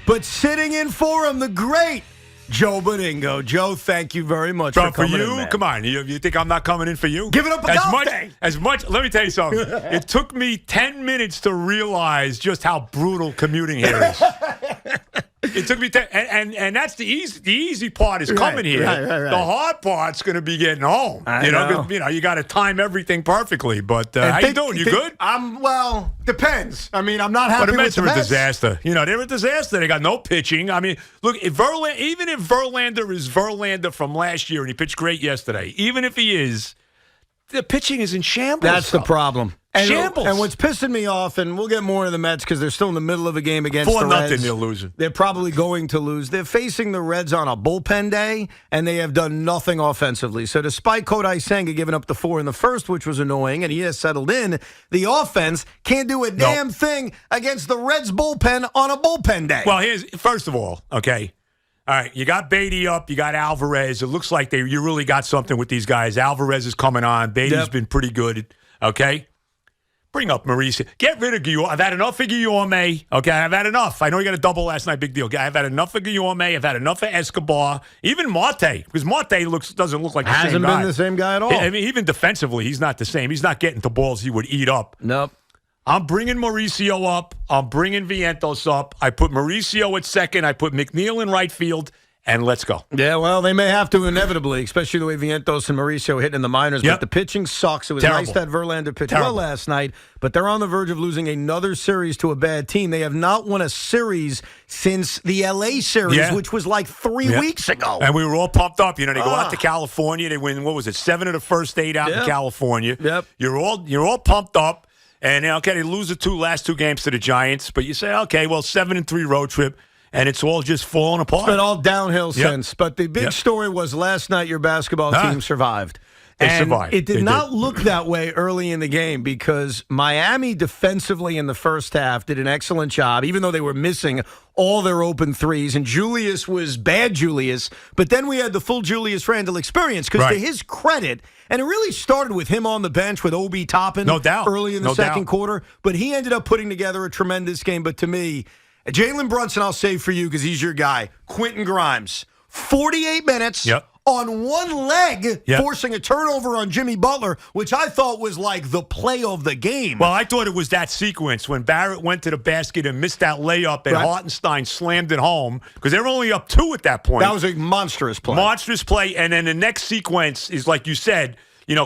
But sitting in for him, the great Joe Benigno. Joe, thank you very much for coming in, man. Come on. You think I'm not coming in for you? Give it up a golf day. As much. Let me tell you something. It took me 10 minutes to realize just how brutal commuting here is. It took me 10, and that's the easy part is coming here. Right. The hard part's going to be getting home. I know. You got to time everything perfectly. But how you doing? You good? Depends. I mean, I'm not happy with the Mets. But the Mets are a disaster. They're a disaster. They got no pitching. I mean, look, even if Verlander is Verlander from last year and he pitched great yesterday, even if he is, the pitching is in shambles. That's the problem. Shambles. And what's pissing me off, and we'll get more of the Mets because they're still in the middle of a game against the Reds. 4-0 they're losing. They're probably going to lose. They're facing the Reds on a bullpen day, and they have done nothing offensively. So despite Kodai Senga giving up the 4 in the first, which was annoying, and he has settled in, the offense can't do a damn thing against the Reds bullpen on a bullpen day. Well, first of all, okay. All right, you got Beatty up, you got Alvarez. It looks like you really got something with these guys. Alvarez is coming on. Beatty's been pretty good, okay? Bring up Mauricio. Get rid of Guillorme. I've had enough of Guillorme. Okay, I've had enough. I know you got a double last night. Big deal. I've had enough of Guillorme. I've had enough of Escobar. Even Marte, because Marte doesn't look like the same guy. Hasn't been the same guy at all. I mean, even defensively, he's not the same. He's not getting to balls he would eat up. Nope. I'm bringing Mauricio up. I'm bringing Vientos up. I put Mauricio at second. I put McNeil in right field. And let's go. Yeah, well, they may have to inevitably, especially the way Vientos and Mauricio hitting in the minors. But the pitching sucks. It was nice to have Verlander pitch well last night, but they're on the verge of losing another series to a bad team. They have not won a series since the L.A. series, which was like 3 weeks ago. And we were all pumped up. They go out to California. They win, 7 of the first 8 out in California. Yep. You're all pumped up. And, they lose the last 2 games to the Giants. But you say, okay, well, 7-3 road trip. And it's all just falling apart. It's been all downhill since. But the big story was last night your basketball team survived. They survived. It did not look that way early in the game because Miami defensively in the first half did an excellent job, even though they were missing all their open threes. And Julius was bad Julius. But then we had the full Julius Randle experience because to his credit, and it really started with him on the bench with Obi Toppin early in the second quarter. But he ended up putting together a tremendous game. But to me, Jalen Brunson, I'll save for you because he's your guy. Quentin Grimes, 48 minutes on one leg, forcing a turnover on Jimmy Butler, which I thought was like the play of the game. Well, I thought it was that sequence when Barrett went to the basket and missed that layup and Hartenstein slammed it home because they were only up 2 at that point. That was a monstrous play. And then the next sequence is like you said,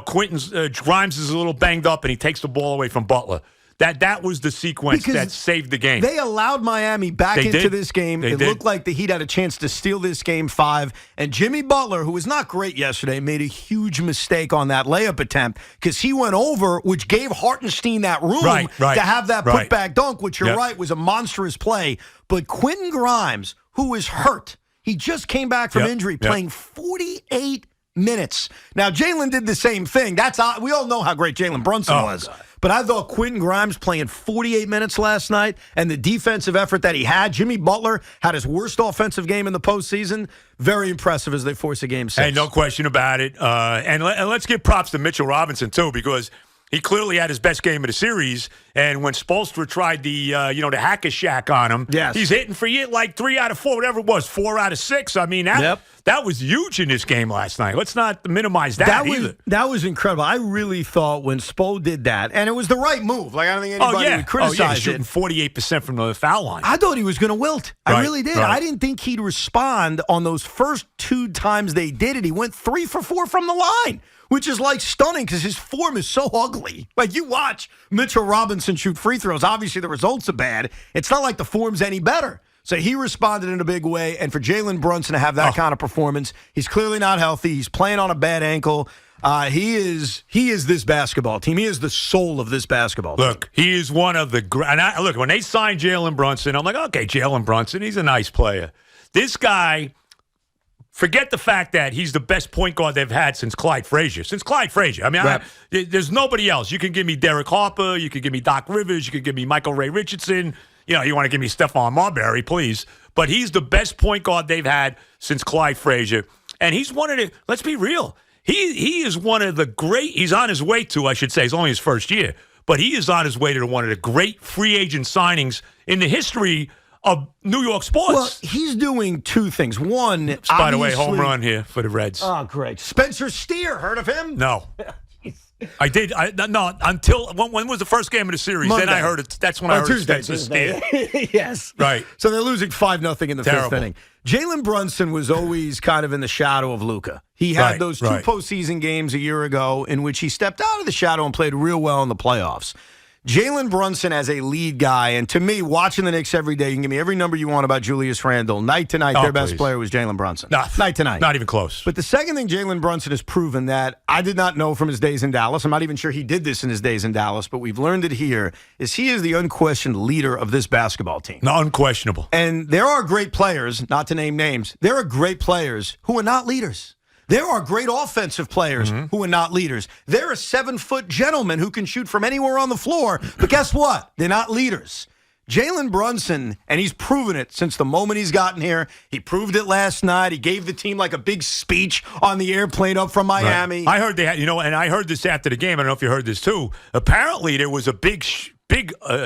Quentin's Grimes is a little banged up and he takes the ball away from Butler. That was the sequence that saved the game. They allowed Miami back into this game. It looked like the Heat had a chance to steal this game 5. And Jimmy Butler, who was not great yesterday, made a huge mistake on that layup attempt because he went over, which gave Hartenstein that room to have that putback dunk, which you're right, was a monstrous play. But Quentin Grimes, who is hurt, he just came back from injury, playing 48 minutes. Now, Jalen did the same thing. We all know how great Jalen Brunson was. God. But I thought Quentin Grimes playing 48 minutes last night and the defensive effort that he had. Jimmy Butler had his worst offensive game in the postseason. Very impressive as they force a game 6. Hey, no question about it. And let's give props to Mitchell Robinson, too, because he clearly had his best game of the series. And when Spoelstra tried the hack-a-shack on him, he's hitting for you like 3 out of 4, whatever it was, 4 out of 6. I mean, that was huge in this game last night. Let's not minimize that either. That was incredible. I really thought when Spo did that, and it was the right move. Like, I don't think anybody would criticize shooting 48% from the foul line. I thought he was going to wilt. I really did. I didn't think he'd respond on those first 2 times they did it. He went 3 for 4 from the line, which is like stunning because his form is so ugly. Like, you watch Mitchell Robinson shoot free throws. Obviously, the results are bad. It's not like the form's any better. So he responded in a big way. And for Jalen Brunson to have that kind of performance, he's clearly not healthy. He's playing on a bad ankle. He is this basketball team. He is the soul of this basketball team. Look, he is one of the look, when they signed Jalen Brunson, I'm like, okay, Jalen Brunson, he's a nice player. This guy, forget the fact that he's the best point guard they've had since Clyde Frazier. I mean, there's nobody else. You can give me Derek Harper. You can give me Doc Rivers. You can give me Michael Ray Richardson. You want to give me Stephon Marbury, please. But he's the best point guard they've had since Clyde Frazier. And he's one of the, let's be real, he is one of the great, he's on his way to, I should say, it's only his first year, but he is on his way to one of the great free agent signings in the history of New York sports. Well, he's doing two things. One, by the way, home run here for the Reds. Oh, great. Spencer Steer, heard of him? No. I did. No, until when was the first game of the series? Monday. Then I heard it. That's when I heard Spencer Steer. Yes. Right. So they're losing 5-0 in the Terrible. fifth inning. Jalen Brunson was always kind of in the shadow of Luka. He had those two postseason games a year ago in which he stepped out of the shadow and played real well in the playoffs. Jalen Brunson as a lead guy, and to me, watching the Knicks every day, you can give me every number you want about Julius Randle. Night to night, their best player was Jalen Brunson. Night to night. Not even close. But the second thing Jalen Brunson has proven that I did not know from his days in Dallas, I'm not even sure he did this in his days in Dallas, but we've learned it here, is he is the unquestioned leader of this basketball team. No, unquestionable. And there are great players, not to name names, there are great players who are not leaders. There are great offensive players who are not leaders. There are 7-foot gentlemen who can shoot from anywhere on the floor, but guess what? They're not leaders. Jalen Brunson, and he's proven it since the moment he's gotten here. He proved it last night. He gave the team like a big speech on the airplane up from Miami. Right. I heard they had, and I heard this after the game. I don't know if you heard this too. Apparently, there was a big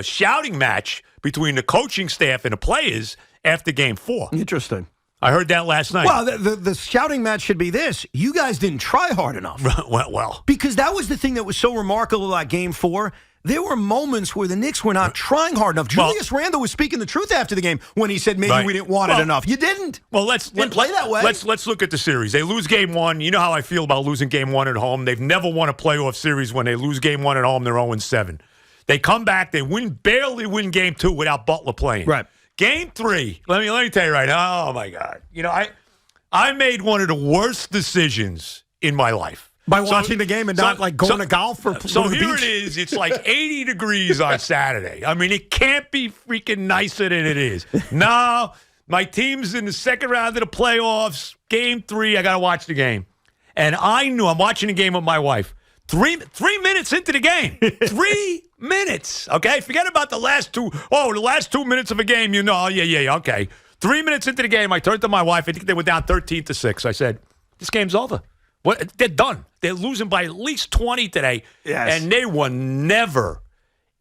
shouting match between the coaching staff and the players after Game 4. Interesting. I heard that last night. Well, the shouting match should be this. You guys didn't try hard enough. well. Because that was the thing that was so remarkable about Game 4. There were moments where the Knicks were not trying hard enough. Julius Randle was speaking the truth after the game when he said maybe we didn't want it enough. You didn't. Well, let's play that way. Let's look at the series. They lose Game 1. You know how I feel about losing Game 1 at home. They've never won a playoff series. When they lose Game 1 at home, they're 0-7. They come back. They barely win Game 2 without Butler playing. Right. Game 3. Let me tell you right now. Oh my God. I made one of the worst decisions in my life. By watching the game and not going to golf or So here it is. It's like 80 degrees on Saturday. I mean, it can't be freaking nicer than it is. No, my team's in the second round of the playoffs. Game 3, I got to watch the game. And I knew I'm watching the game with my wife. 3 minutes into the game. 3 minutes. Okay? Forget about the last 2. Oh, the last 2 minutes of a game, yeah, okay. 3 minutes into the game, I turned to my wife. I think they were down 13-6. I said, this game's over. What? They're done. They're losing by at least 20 today. Yes. And they were never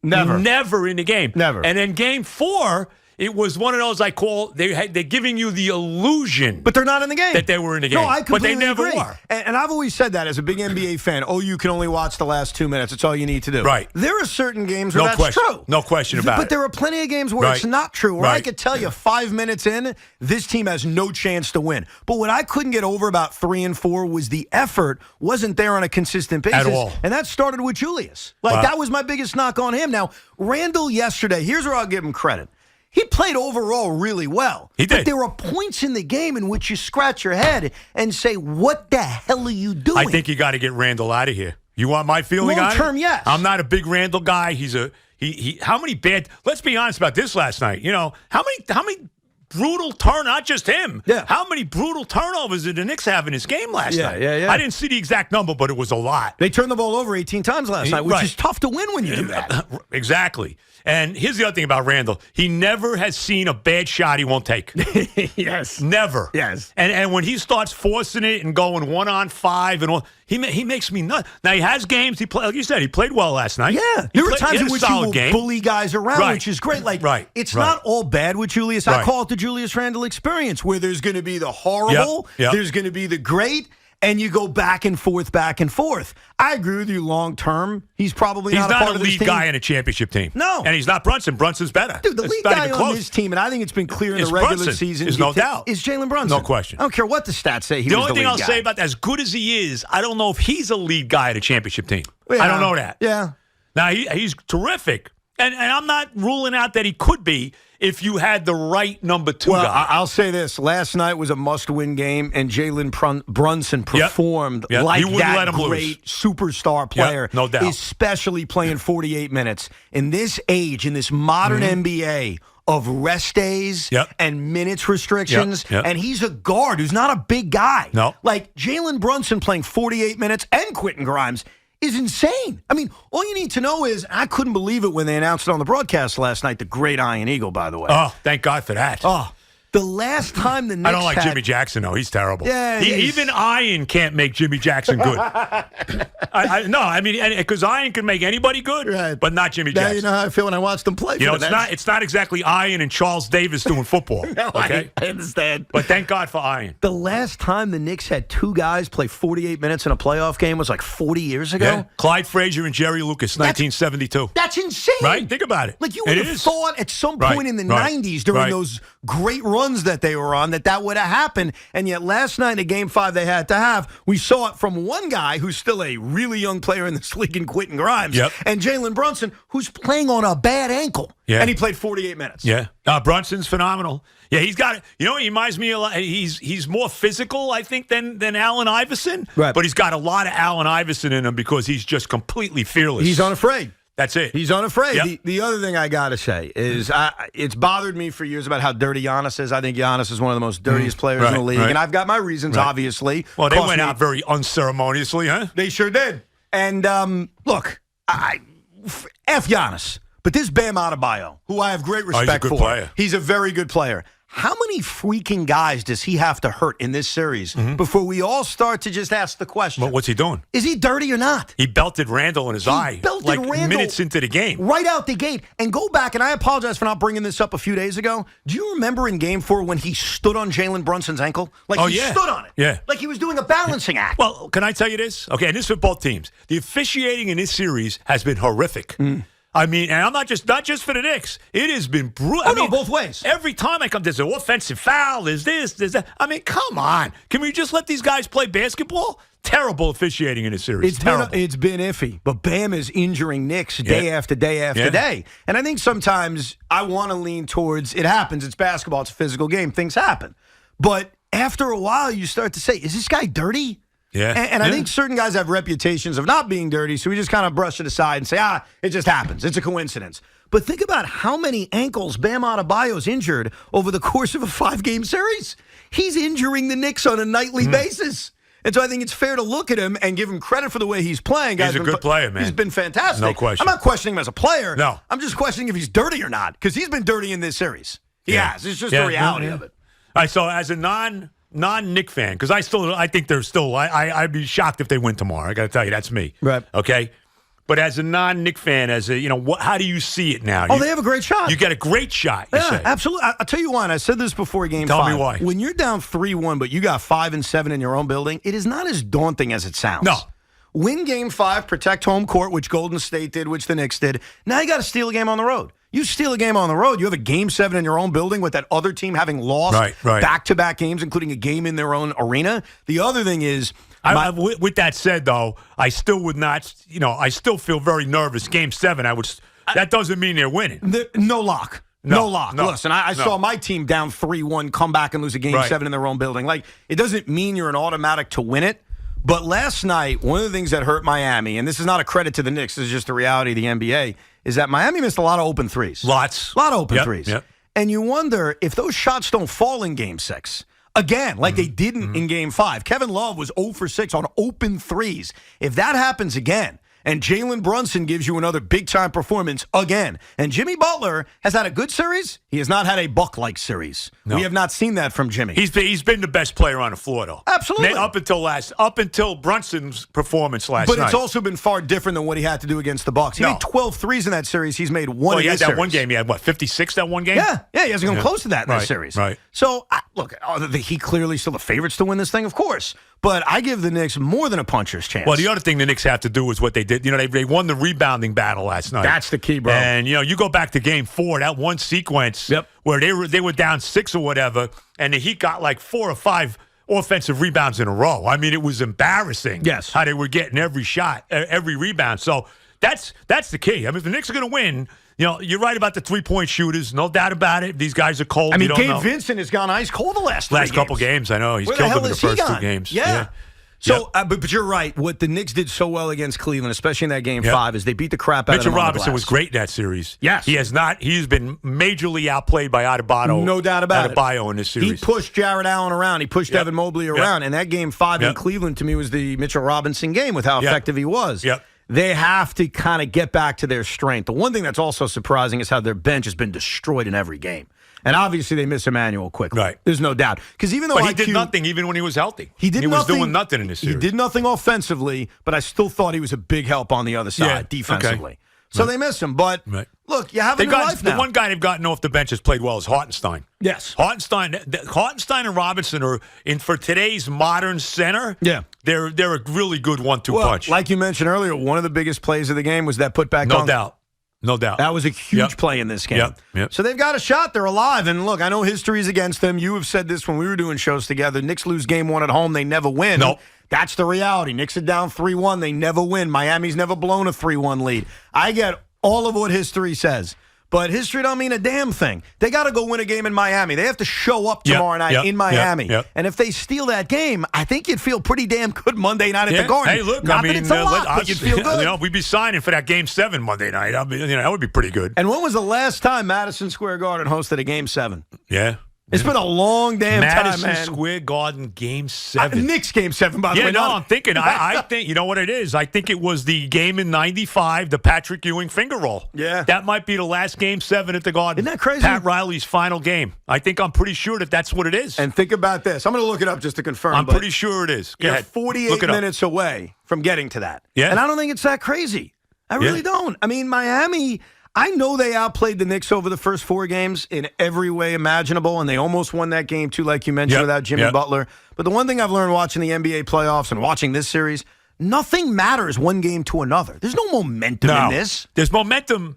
in the game. Never. And then Game 4, it was one of those I call, they're giving you the illusion. But they're not in the game. That they were in the game. No, I completely But they never agree. were. And I've always said that as a big NBA fan. Oh, you can only watch the last 2 minutes. It's all you need to do. Right. There are certain games where that's true. No question about it. But there are plenty of games where it's not true. Where I could tell you 5 minutes in, this team has no chance to win. But what I couldn't get over about 3 and 4 was the effort wasn't there on a consistent basis. At all. And that started with Julius. That was my biggest knock on him. Now, Randle yesterday, here's where I'll give him credit. He played overall really well. He did. But there are points in the game in which you scratch your head and say, what the hell are you doing? I think you got to get Randle out of here. You want my feeling on it? Long term, yes. I'm not a big Randle guy. How many bad, let's be honest about this last night. How many brutal not just him. Yeah. How many brutal turnovers did the Knicks have in this game last night? Yeah. I didn't see the exact number, but it was a lot. They turned the ball over 18 times last night, which is tough to win when you do that. Exactly. And here's the other thing about Randle. He never has seen a bad shot he won't take. Yes. Never. Yes. And when he starts forcing it and going 1-on-5 and all, he makes me nuts. Now, he has games. Like you said, he played well last night. Yeah. There were times in which you will bully guys around, which is great. It's not all bad with Julius. I call it the Julius Randle experience, where there's going to be the horrible, there's going to be the great, and you go back and forth. I agree with you long term. He's probably not a part of this team. He's not a lead guy in a championship team. No. And he's not Brunson. Brunson's better. Dude, the lead guy on this team, and I think it's been clear in the regular season, is no doubt. Is Jalen Brunson. No question. I don't care what the stats say. The only thing I'll say about that, as good as he is, I don't know if he's a lead guy at a championship team. I don't know that. Yeah. Now, he's terrific. And I'm not ruling out that he could be if you had the right number 2 guy. I'll say this. Last night was a must-win game, and Jalen Brunson performed like that great superstar player, no doubt. Especially playing 48 minutes. In this age, in this modern NBA of rest days and minutes restrictions, and he's a guard who's not a big guy. No. Like Jalen Brunson playing 48 minutes and Quentin Grimes is insane. I mean, all you need to know is, I couldn't believe it when they announced it on the broadcast last night, the great Iron Eagle, by the way. Oh, thank God for that. Oh, The last time the Knicks I don't like Jimmy Jackson, though. He's terrible. Yeah, even Ian can't make Jimmy Jackson good. Because Ian can make anybody good, right, but not Jimmy Jackson. Now you know how I feel when I watch them play. It's not exactly Ian and Charles Davis doing football. No, okay? I understand. But thank God for Ian. The last time the Knicks had two guys play 48 minutes in a playoff game was like 40 years ago. Yeah. Clyde Frazier and Jerry Lucas, 1972. That's insane. Right? Think about it. Like you would have thought at some point in the 90s during those great runs that they were on that would have happened. And yet last night in Game 5 they had to have, we saw it from one guy who's still a really young player in this league in Quentin Grimes, and Jalen Brunson, who's playing on a bad ankle. Yeah. And he played 48 minutes. Yeah. Brunson's phenomenal. Yeah, he's got it. You know, he reminds me a lot. He's more physical, I think, than Allen Iverson. Right. But he's got a lot of Allen Iverson in him because he's just completely fearless. He's unafraid. That's it. He's unafraid. Yep. The other thing I got to say is it's bothered me for years about how dirty Giannis is. I think Giannis is one of the most dirtiest players in the league. And I've got my reasons, obviously. Well, they went out very unceremoniously, huh? They sure did. And look, F Giannis. But this Bam Adebayo, who I have great respect he's a good player. He's a very good player. How many freaking guys does he have to hurt in this series before we all start to just ask the question? What's he doing? Is he dirty or not? He belted Randall in his eye minutes into the game. Right out the gate. And go back, and I apologize for not bringing this up a few days ago. Do you remember in Game 4 when he stood on Jalen Brunson's ankle? He stood on it. Yeah. Like he was doing a balancing act. Well, can I tell you this? Okay, and this is for both teams. The officiating in this series has been horrific. I mean, and I'm not just for the Knicks. It has been brutal. No, both ways. Every time I come, there's an offensive foul. There's this, there's that. I mean, come on. Can we just let these guys play basketball? Terrible officiating in a series. It's been iffy. But Bam is injuring Knicks day after day after day. And I think sometimes I want to lean towards it happens. It's basketball. It's a physical game. Things happen. But after a while, you start to say, is this guy dirty? Yeah. And I think certain guys have reputations of not being dirty, so we just kind of brush it aside and say, it just happens. It's a coincidence. But think about how many ankles Bam Adebayo's injured over the course of a 5-game series. He's injuring the Knicks on a nightly basis. And so I think it's fair to look at him and give him credit for the way he's playing. He's a good player, man. He's been fantastic. No question. I'm not questioning him as a player. No. I'm just questioning if he's dirty or not, because he's been dirty in this series. He has. It's just the reality of it. All right, so as a non-Knick fan, because I think they're still. I'd be shocked if they win tomorrow. I got to tell you, that's me. Right. Okay. But as a non-Knick fan, how do you see it now? They have a great shot. You get a great shot. You say. Absolutely. I'll tell you why. And I said this before Game 5. Tell me why. When you're down 3-1, but you got 5 and 7 in your own building, it is not as daunting as it sounds. No. Win Game 5, protect home court, which Golden State did, which the Knicks did. Now you got to steal a game on the road. You steal a game on the road, you have a Game 7 in your own building with that other team having lost back-to-back games, including a game in their own arena. The other thing is... with that said, though, I still would not, I still feel very nervous. Game 7, that doesn't mean they're winning. No lock. No lock. No, Listen, I saw my team down 3-1 come back and lose a Game 7 in their own building. Like, it doesn't mean you're an automatic to win it. But last night, one of the things that hurt Miami, and this is not a credit to the Knicks, this is just the reality of the NBA, is that Miami missed a lot of open threes. Lots. A lot of open threes. Yep. And you wonder if those shots don't fall in Game 6. Again, like they didn't in Game 5. Kevin Love was 0 for 6 on open threes. If that happens again, and Jalen Brunson gives you another big-time performance again, and Jimmy Butler has had a good series, he has not had a Buck-like series. No. We have not seen that from Jimmy. He's been the best player on the floor, though. Absolutely. Up until Brunson's performance last night. But it's also been far different than what he had to do against the Bucks. He made 12 threes in that series. He's made one in this series. One game. He had, 56 that one game? Yeah, he hasn't come close to that in this series. Right. So, look, he clearly still the favorites to win this thing, of course. But I give the Knicks more than a puncher's chance. Well, the other thing the Knicks have to do is what they did. They won the rebounding battle last night. That's the key, bro. And, you go back to Game 4, that one sequence where they were down 6 or whatever, and the Heat got like 4 or 5 offensive rebounds in a row. I mean, it was embarrassing how they were getting every shot, every rebound. So that's the key. I mean, if the Knicks are going to win, you're right about the three-point shooters. No doubt about it. These guys are cold. I mean, Gabe Vincent has gone ice cold the last couple games. I know. He's killed them in the first 2 games. Yeah. So, but you're right. What the Knicks did so well against Cleveland, especially in that Game 5, is they beat the crap out of them. Mitchell Robinson was great in that series. Yes. He's been majorly outplayed by Adebayo. No doubt about Adebayo in this series. He pushed Jared Allen around. He pushed Evan Mobley around. And that Game 5 in Cleveland, to me, was the Mitchell Robinson game with how effective he was. Yep. They have to kind of get back to their strength. The one thing that's also surprising is how their bench has been destroyed in every game. And obviously they miss Emmanuel quickly. Right. There's no doubt. Because even though he did nothing even when he was healthy. He was doing nothing in this series. He did nothing offensively, but I still thought he was a big help on the other side defensively. Okay. So they miss him. But look, you have a new life now. The one guy they've gotten off the bench has played well is Hartenstein. Yes. Hartenstein and Robinson are in for today's modern center. Yeah. They're a really good 1-2 punch. Like you mentioned earlier, one of the biggest plays of the game was that putback. No doubt. No doubt. That was a huge play in this game. Yep. So they've got a shot. They're alive. And look, I know history's against them. You have said this when we were doing shows together. Knicks lose game 1 at home. They never win. Nope. That's the reality. Knicks are down 3-1. They never win. Miami's never blown a 3-1 lead. I get all of what history says. But history don't mean a damn thing. They got to go win a game in Miami. They have to show up tomorrow night in Miami. And if they steal that game, I think you'd feel pretty damn good Monday night at the Garden. Hey, look, Not that it's a lot, but you'd feel good. We'd be signing for that Game 7 Monday night. That would be pretty good. And when was the last time Madison Square Garden hosted a Game 7? Yeah. It's been a long damn time, man. Madison Square Garden Game 7. Knicks Game 7, by the way. I'm thinking. I think, you know what it is? I think it was the game in '95, the Patrick Ewing finger roll. Yeah. That might be the last Game 7 at the Garden. Isn't that crazy? Pat Riley's final game. I'm pretty sure that's what it is. And think about this. I'm going to look it up just to confirm. I'm pretty sure it is. Go ahead. 48 minutes away from getting to that. Yeah. And I don't think it's that crazy. I really don't. I mean, Miami, I know they outplayed the Knicks over the first 4 games in every way imaginable, and they almost won that game, too, like you mentioned, without Jimmy Butler. But the one thing I've learned watching the NBA playoffs and watching this series, nothing matters one game to another. There's no momentum in this. There's momentum.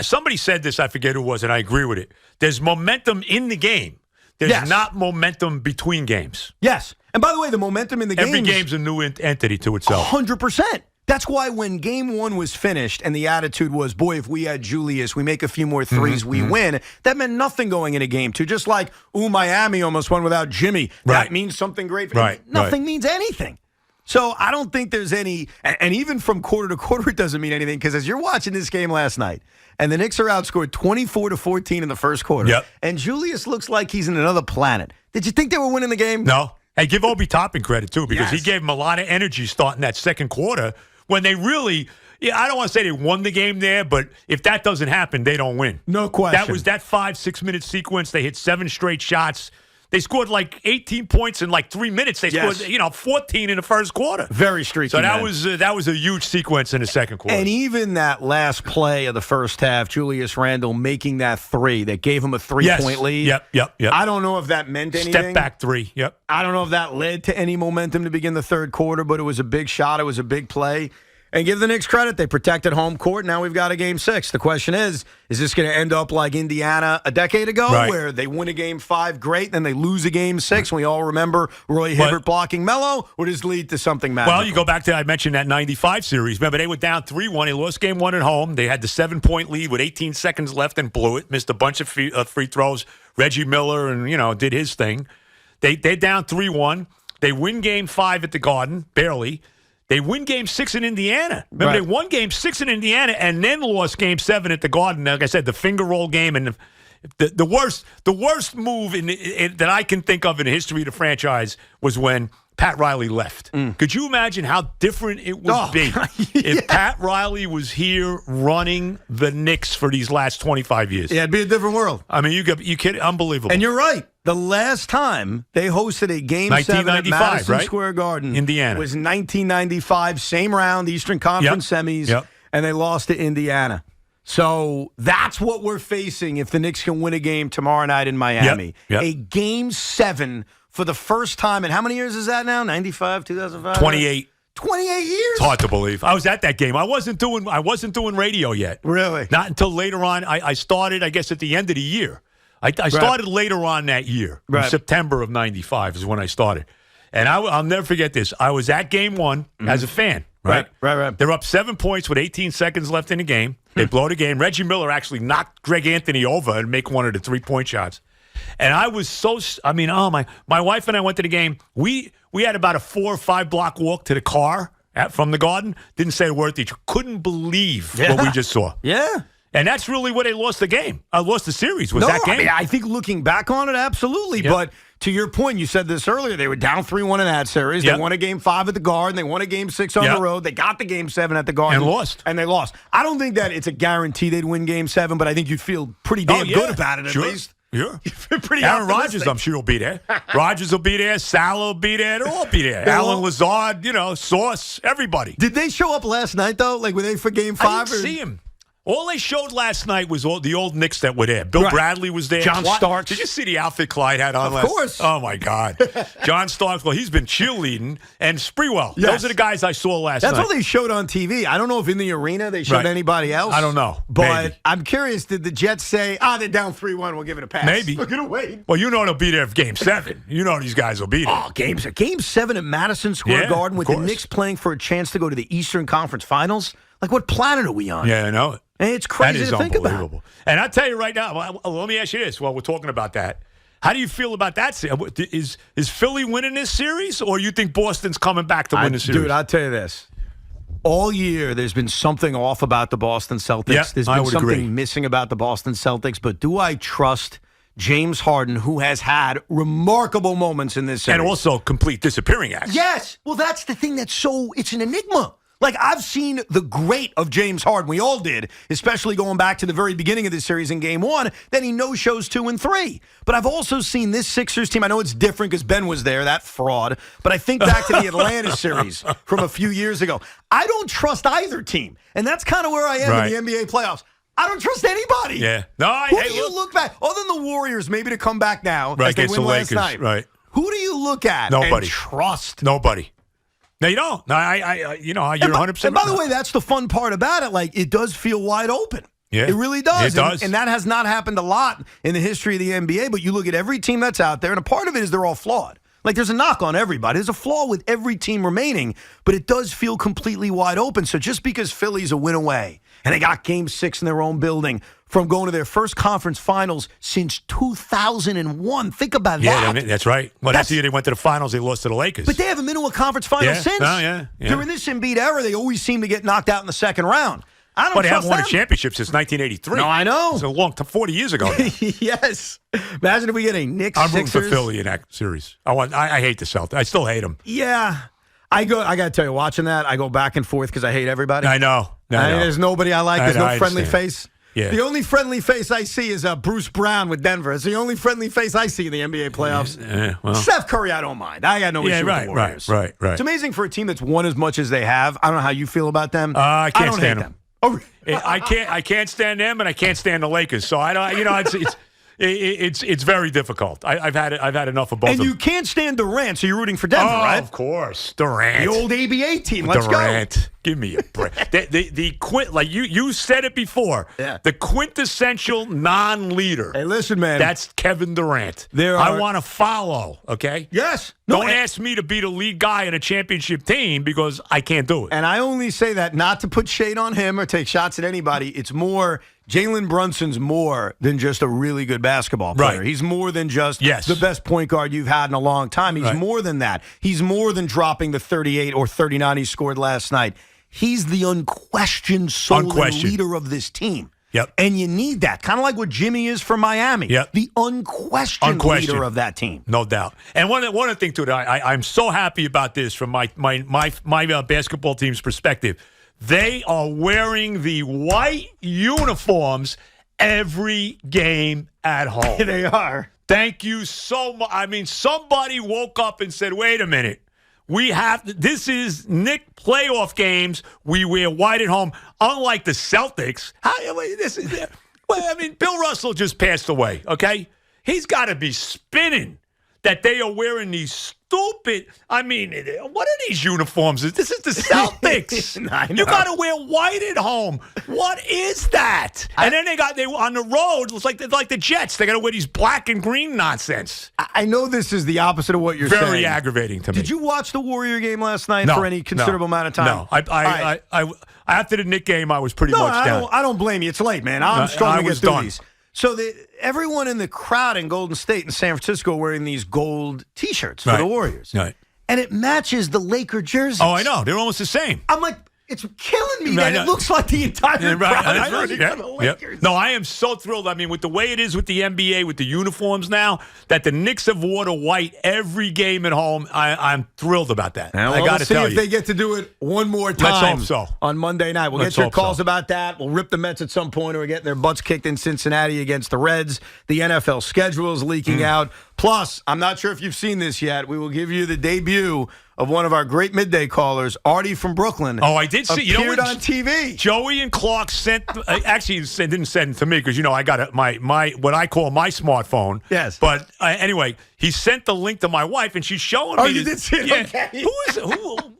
Somebody said this, I forget who it was, and I agree with it. There's momentum in the game. There's not momentum between games. Yes. And by the way, the momentum in the game. Every game's a new entity to itself. 100%. That's why when game 1 was finished and the attitude was, boy, if we had Julius, we make a few more threes, we win, that meant nothing going into game 2. Just like, Miami almost won without Jimmy. That means something great. Nothing means anything. So I don't think there's any, and even from quarter to quarter, it doesn't mean anything, because as you're watching this game last night, and the Knicks are outscored 24-14 in the first quarter, and Julius looks like he's in another planet. Did you think they were winning the game? No. Hey, give Obi Toppin credit, too, because he gave him a lot of energy starting that second quarter when they really, I don't want to say they won the game there, but if that doesn't happen, they don't win. No question. That was that 5-6 minute sequence. They hit 7 straight shots. They scored like 18 points in like 3 minutes. They scored, 14 in the first quarter. Very streaky. So that was a huge sequence in the second quarter. And even that last play of the first half, Julius Randle making that 3 that gave him a 3-point lead. Yep. I don't know if that meant anything. Step back 3. Yep. I don't know if that led to any momentum to begin the third quarter, but it was a big shot. It was a big play. And give the Knicks credit. They protected home court. Now we've got a Game 6. The question is this going to end up like Indiana a decade ago, where they win a Game 5, great, then they lose a Game 6, and we all remember Roy Hibbert blocking Melo? Or does this lead to something magical? Well, you go back to, I mentioned that 95 series. Remember, they were down 3-1. They lost Game 1 at home. They had the 7-point lead with 18 seconds left and blew it. Missed a bunch of free throws. Reggie Miller, and, did his thing. They're down 3-1. They win Game 5 at the Garden, barely. They win Game 6 in Indiana. Remember, they won Game 6 in Indiana and then lost Game 7 at the Garden. Like I said, the finger roll game, and the worst move that I can think of in the history of the franchise was when Pat Riley left. Could you imagine how different it would be if Pat Riley was here running the Knicks for these last 25 years? Yeah, it'd be a different world. I mean, you kid, unbelievable. And you're right. The last time they hosted a Game 7 at Madison Square Garden, Indiana, was 1995, same round, Eastern Conference semis, and they lost to Indiana. So that's what we're facing if the Knicks can win a game tomorrow night in Miami. A Game 7 for the first time. And how many years is that now? 95, 2005? 28. 28 years? It's hard to believe. I was at that game. I wasn't doing radio yet. Really? Not until later on. I started, I guess, at the end of the year. I started later on that year. In September of 95 is when I started. And I'll never forget this. I was at Game 1 as a fan. Right. They're up 7 points with 18 seconds left in the game. They blow the game. Reggie Miller actually knocked Greg Anthony over and make one of the 3-point shots. And I was my wife and I went to the game. We had about a 4 or 5 block walk to the car from the Garden. Didn't say a word to each other. Couldn't believe what we just saw. Yeah. And that's really where they lost the game. Lost the series, that game. I mean, I think looking back on it, absolutely. Yep. But to your point, you said this earlier, they were down 3-1 in that series. They won a Game 5 at the Garden. They won a Game 6 on the road. They got the Game 7 at the Garden. And they lost. I don't think that it's a guarantee they'd win Game 7, but I think you'd feel pretty damn good about it at least. Yeah. Pretty Aaron optimistic. Rodgers, I'm sure, will be there. Rodgers will be there. Salah will be there. They'll all be there. Alan Lazard, Sauce, everybody. Did they show up last night, though? Like, were they for Game 5? I didn't see him. All they showed last night was the old Knicks that were there. Bill Bradley was there. John Starks. Did you see the outfit Clyde had on Of last? course. Oh, my God. John Starks, well, he's been cheerleading. And Sprewell. Yes. Those are the guys I saw last night. That's what they showed on TV. I don't know if in the arena they showed anybody else. I don't know. But Maybe. I'm curious, did the Jets say, they're down 3-1, we'll give it a pass? Maybe. We're going to wait. Well, they'll be there for Game 7. These guys will be there. Oh, Game 7 at Madison Square Garden with the Knicks playing for a chance to go to the Eastern Conference Finals? Like, what planet are we on? Yeah, I know it. And it's crazy to think about. Unbelievable. And I'll tell you right now, let me ask you this while we're talking about that. How do you feel about that? Is Philly winning this series, or you think Boston's coming back to win the series? Dude, I'll tell you this. All year, there's been something off about the Boston Celtics. Yeah, there's been something missing about the Boston Celtics. But do I trust James Harden, who has had remarkable moments in this series? And also complete disappearing acts. Yes. Well, that's the thing it's an enigma. Like, I've seen the great of James Harden. We all did, especially going back to the very beginning of this series in Game 1. Then he no-shows 2 and 3. But I've also seen this Sixers team. I know it's different because Ben was there, that fraud. But I think back to the Atlanta series from a few years ago. I don't trust either team. And that's kind of where I am in the NBA playoffs. I don't trust anybody. Yeah. No, Who do you look back? Other than the Warriors, maybe to come back now as they win last night. Right. Who do you look at Nobody. and trust? Nobody. No, you don't. No, you're 100%. And by the way, that's the fun part about it. Like, it does feel wide open. Yeah. It really does. It does. And that has not happened a lot in the history of the NBA. But you look at every team that's out there, and a part of it is they're all flawed. Like, there's a knock on everybody. There's a flaw with every team remaining, but it does feel completely wide open. So just because Philly's a win away, and they got Game 6 in their own building from going to their first conference finals since 2001. Think about that. Yeah, that's right. Well, that's the year they went to the finals. They lost to the Lakers. But they haven't been to a conference final since. Oh, yeah. During this Embiid era, they always seem to get knocked out in the second round. I don't they trust haven't won a them. championship since 1983. No, I know. It's a long time, 40 years ago now. Yes. Imagine if we get a Knicks I'm rooting Sixers. for Philly in that series. I hate the Celtics. I still hate them. Yeah. I got to tell you, watching that, I go back and forth because I hate everybody. I know. There's nobody I like. There's no friendly understand. face. Yeah. The only friendly face I see is Bruce Brown with Denver. It's the only friendly face I see in the NBA playoffs. Well. Steph Curry, I don't mind. I got no issue with the Warriors. Right. It's amazing for a team that's won as much as they have. I don't know how you feel about them. I can't don't stand hate them. Oh, I can't stand them, and I can't stand the Lakers. So I don't. It's very difficult. I've had enough of both. And of them. you can't stand Durant, so you're rooting for Denver, right? Of course, Durant, the old ABA team. Let's Durant. Give me a break. Like you said it before. Yeah. The quintessential non-leader. Hey, listen, man. That's Kevin Durant. I want to follow. Okay. Yes. Don't ask me to be the lead guy in a championship team because I can't do it. And I only say that not to put shade on him or take shots at anybody. It's more Jalen Brunson's more than just a really good basketball player. Right. He's more than just the best point guard you've had in a long time. He's more than that. He's more than dropping the 38 or 39 he scored last night. He's the unquestioned soul and leader of this team. Yep. And you need that. Kind of like what Jimmy is for Miami. Yep. The unquestioned leader of that team. No doubt. And one other thing, too, that I'm so happy about this from my basketball team's perspective. They are wearing the white uniforms every game at home. They are. Thank you so much. I mean, somebody woke up and said, wait a minute. This is Knick playoff games. We wear white at home. Unlike the Celtics. Bill Russell just passed away, okay? He's got to be spinning that they are wearing these stupid, what are these uniforms? This is the Celtics. You got to wear white at home. What is that? And then they on the road, it's like the Jets. They got to wear these black and green nonsense. I know this is the opposite of what you're saying. Very aggravating to me. Did you watch the Warrior game last night for any considerable amount of time? No. After the Knick game, I was pretty much down. I don't blame you. It's late, man. I'm struggling to get through done. these. So everyone in the crowd in Golden State and San Francisco are wearing these gold T-shirts for the Warriors. Right. And it matches the Laker jerseys. Oh, I know. They're almost the same. I'm like, It's killing me that it looks like the entire crowd is rooting for the Lakers. No, I am so thrilled. I mean, with the way it is with the NBA, with the uniforms now, that the Knicks have worn white every game at home, I'm thrilled about that. I got to tell you. We'll see if they get to do it one more time. Let's hope so. On Monday night. We'll get your calls about that. We'll rip the Mets at some point, or we're getting their butts kicked in Cincinnati against the Reds. The NFL schedule is leaking out. Plus, I'm not sure if you've seen this yet. We will give you the debut of one of our great midday callers, Artie from Brooklyn. Oh, I did see. You know what? On TV. Joey and Clark sent. Actually, didn't send it to me because I got my what I call my smartphone. Yes. But anyway, he sent the link to my wife, and she's showing me. Oh, you did see it? Yeah. Okay. Who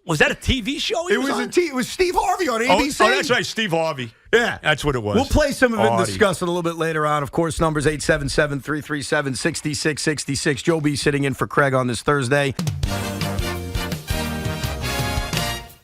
was that? A TV show? It was Steve Harvey on ABC. Oh, that's right, Steve Harvey. Yeah. That's what it was. We'll play some of it and discuss it a little bit later on. Of course, numbers 877-337-6666. Joe B sitting in for Craig on this Thursday.